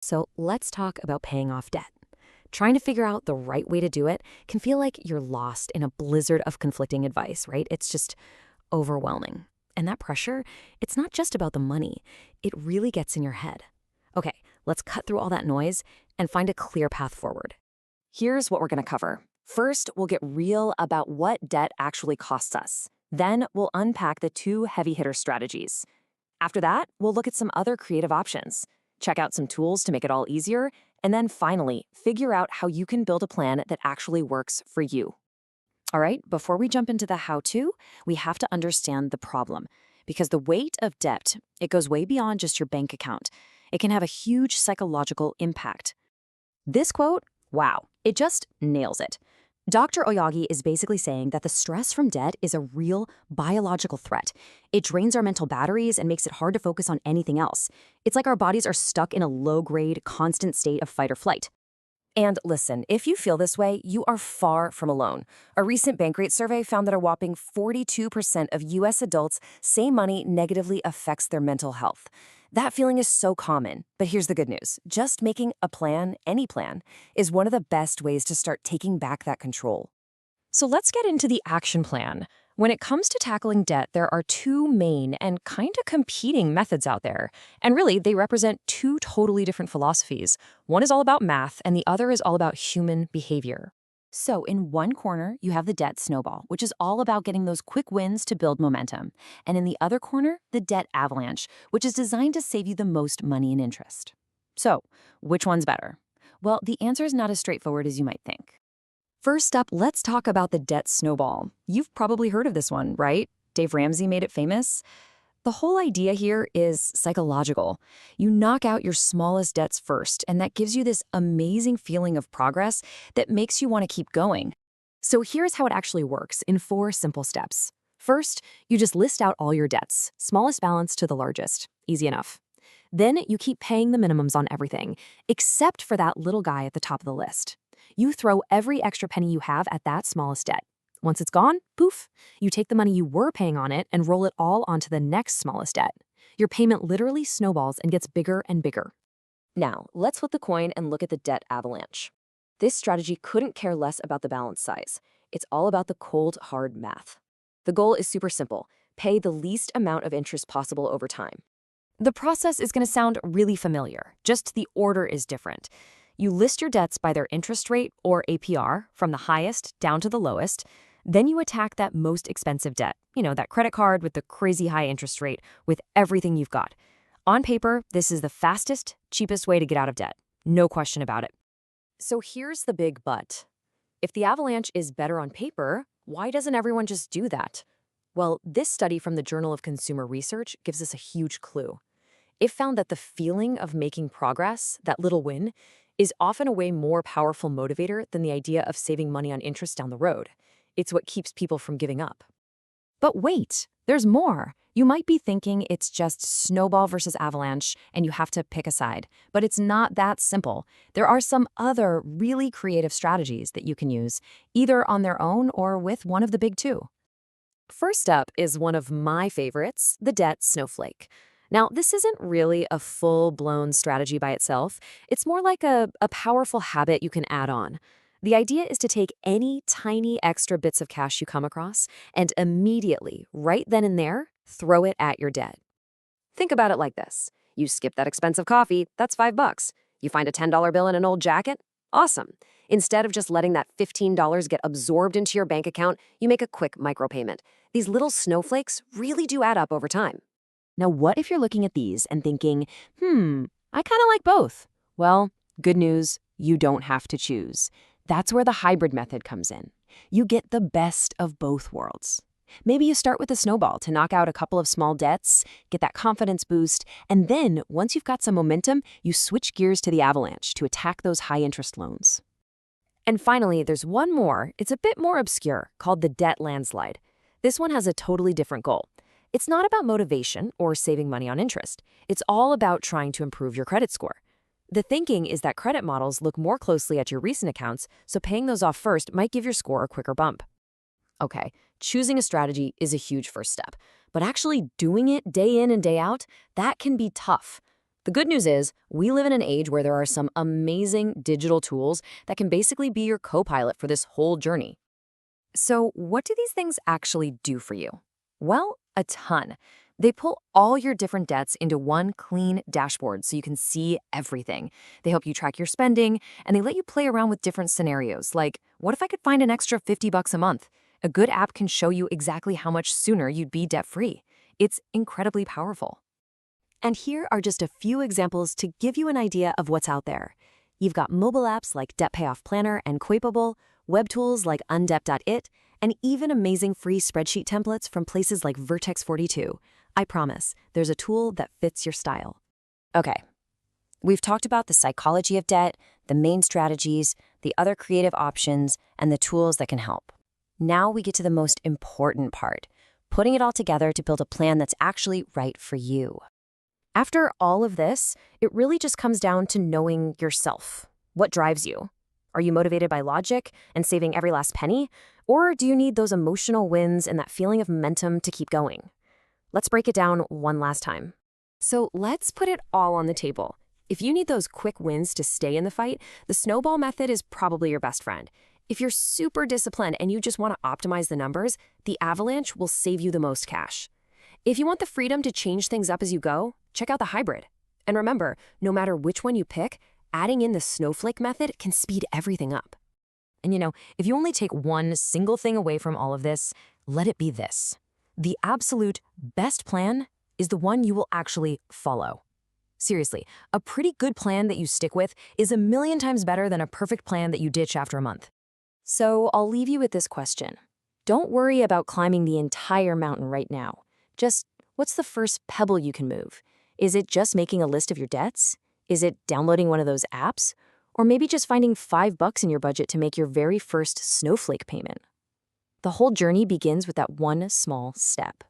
So let's talk about paying off debt. Trying to figure out the right way to do it can feel like you're lost in a blizzard of conflicting advice, right? It's just overwhelming. And that pressure, it's not just about the money, it really gets in your head. Okay, let's cut through all that noise and find a clear path forward. Here's what we're going to cover. First, we'll get real about what debt actually costs us. Then, we'll unpack the two heavy hitter strategies. After that, we'll look at some other creative options, check out some tools to make it all easier, and then finally, figure out how you can build a plan that actually works for you. All right, before we jump into the how-to, we have to understand the problem. Because the weight of debt, it goes way beyond just your bank account. It can have a huge psychological impact. This quote, wow, it just nails it. Dr. Oyagi is basically saying that the stress from debt is a real biological threat. It drains our mental batteries and makes it hard to focus on anything else. It's like our bodies are stuck in a low-grade, constant state of fight or flight. And listen, if you feel this way, you are far from alone. A recent Bankrate survey found that a whopping 42% of U.S. adults say money negatively affects their mental health. That feeling is so common, but here's the good news. Just making a plan, any plan, is one of the best ways to start taking back that control. So let's get into the action plan. When it comes to tackling debt, there are two main and kind of competing methods out there. And really, they represent two totally different philosophies. One is all about math, and the other is all about human behavior. So in one corner, you have the debt snowball, which is all about getting those quick wins to build momentum. And in the other corner, the debt avalanche, which is designed to save you the most money and interest. So, which one's better? Well, the answer is not as straightforward as you might think. First up, let's talk about the debt snowball. You've probably heard of this one, right? Dave Ramsey made it famous. The whole idea here is psychological. You knock out your smallest debts first, and that gives you this amazing feeling of progress that makes you want to keep going. So here's how it actually works in 4 simple steps. First, you just list out all your debts, smallest balance to the largest. Easy enough. Then you keep paying the minimums on everything, except for that little guy at the top of the list. You throw every extra penny you have at that smallest debt. Once it's gone, poof, you take the money you were paying on it and roll it all onto the next smallest debt. Your payment literally snowballs and gets bigger and bigger. Now, let's flip the coin and look at the debt avalanche. This strategy couldn't care less about the balance size. It's all about the cold, hard math. The goal is super simple. Pay the least amount of interest possible over time. The process is going to sound really familiar, just the order is different. You list your debts by their interest rate, or APR, from the highest down to the lowest. Then you attack that most expensive debt, that credit card with the crazy high interest rate, with everything you've got. On paper, this is the fastest, cheapest way to get out of debt. No question about it. So here's the big but. If the avalanche is better on paper, why doesn't everyone just do that? Well, this study from the Journal of Consumer Research gives us a huge clue. It found that the feeling of making progress, that little win, is often a way more powerful motivator than the idea of saving money on interest down the road. It's what keeps people from giving up. But wait, there's more. You might be thinking it's just snowball versus avalanche and you have to pick a side. But it's not that simple. There are some other really creative strategies that you can use, either on their own or with one of the big two. First up is one of my favorites, the debt snowflake. Now, this isn't really a full-blown strategy by itself. It's more like a powerful habit you can add on. The idea is to take any tiny extra bits of cash you come across and immediately, right then and there, throw it at your debt. Think about it like this. You skip that expensive coffee, that's $5. You find a $10 bill in an old jacket? Awesome. Instead of just letting that $15 get absorbed into your bank account, you make a quick micropayment. These little snowflakes really do add up over time. Now, what if you're looking at these and thinking, I kind of like both? Well, good news, you don't have to choose. That's where the hybrid method comes in. You get the best of both worlds. Maybe you start with a snowball to knock out a couple of small debts, get that confidence boost, and then, once you've got some momentum, you switch gears to the avalanche to attack those high-interest loans. And finally, there's one more. It's a bit more obscure, called the debt landslide. This one has a totally different goal. It's not about motivation or saving money on interest. It's all about trying to improve your credit score. The thinking is that credit models look more closely at your recent accounts, so paying those off first might give your score a quicker bump. Okay, choosing a strategy is a huge first step, but actually doing it day in and day out, that can be tough. The The good news is, we live in an age where there are some amazing digital tools that can basically be your co-pilot for this whole journey. So, what do these things actually do for you? Well, a ton. They pull all your different debts into one clean dashboard so you can see everything. They help you track your spending, and they let you play around with different scenarios, like, what if I could find an extra $50 a month? A good app can show you exactly how much sooner you'd be debt-free. It's incredibly powerful. And here are just a few examples to give you an idea of what's out there. You've got mobile apps like Debt Payoff Planner and Quapable, web tools like undebt.it, and even amazing free spreadsheet templates from places like Vertex 42. I promise, there's a tool that fits your style. Okay, we've talked about the psychology of debt, the main strategies, the other creative options, and the tools that can help. Now we get to the most important part, putting it all together to build a plan that's actually right for you. After all of this, it really just comes down to knowing yourself. What drives you? Are you motivated by logic and saving every last penny? Or do you need those emotional wins and that feeling of momentum to keep going? Let's break it down one last time. So let's put it all on the table. If you need those quick wins to stay in the fight, the Snowball method is probably your best friend. If you're super disciplined and you just want to optimize the numbers, the Avalanche will save you the most cash. If you want the freedom to change things up as you go, check out the hybrid. And remember, no matter which one you pick, adding in the snowflake method can speed everything up. And if you only take one single thing away from all of this, let it be this. The absolute best plan is the one you will actually follow. Seriously, a pretty good plan that you stick with is 1,000,000 times better than a perfect plan that you ditch after a month. So I'll leave you with this question. Don't worry about climbing the entire mountain right now. Just, what's the first pebble you can move? Is it just making a list of your debts? Is it downloading one of those apps? Or maybe just finding $5 in your budget to make your very first snowflake payment? The whole journey begins with that one small step.